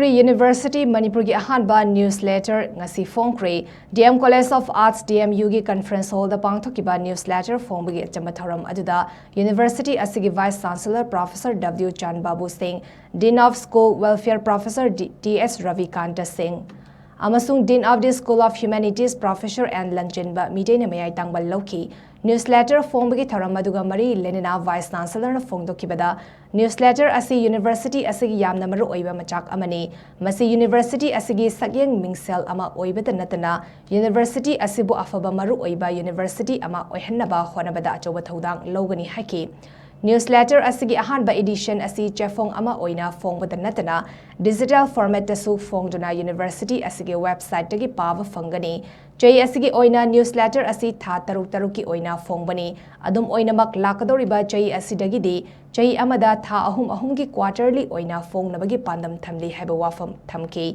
Manipuri University Manipur gi Ahanba newsletter Ngasi Phongkhre DM College of Arts DMU gi conference hall da pangthokiba newsletter phongbagi chamatharam aduda University asigi Vice Chancellor Professor W Chan Babu Singh, Dean of School Welfare Professor DS Ravikanta Singh amasung Dean of the School of Humanities Professor and Lanchinba Midena Mayai Tangbal Loki newsletter phongbagi tharam aduga mari lenina Vice Chancellor na phongdokibada newsletter asi University asigi yamna maru oiba machak amani masi University asigi sagyeng mingsel ama oibada natana University asibu afaba maru oiba University ama oihannaba honabada achoba thodang logani haki newsletter asigi Ahanba edition asi chefong ama oina phongbada natana digital format tasu phongduna University asigi website tagi pawa fangani Jay asigi oina newsletter asi tha taruki oina phongbani adum oinamak lakadoriba jay asidagidi jay amada tha ahum gi quarterly oina phongnabagi pandam thamli haiba wafam thamki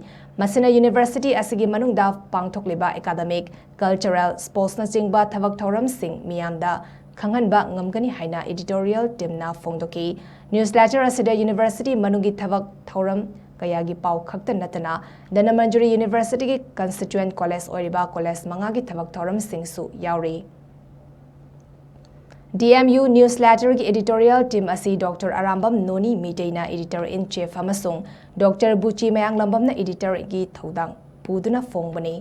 masina University asigi manungda pangthokliba academic cultural sports na chingba thabak thoram sing miyamda khanghanba ngamgani haina editorial team na phongdoki newsletter asida University manungi thabak thoram kayagi pau khakta natana Dhanamanjuri University ki constituent college oriba college mangagi thabak thoram singsu yauri DMU newsletter ki editorial team asi Dr. Arambam Noni Miteina editor in chief amasung Dr. Buchi Mayang Lambam na editor gi thodang puduna phongbani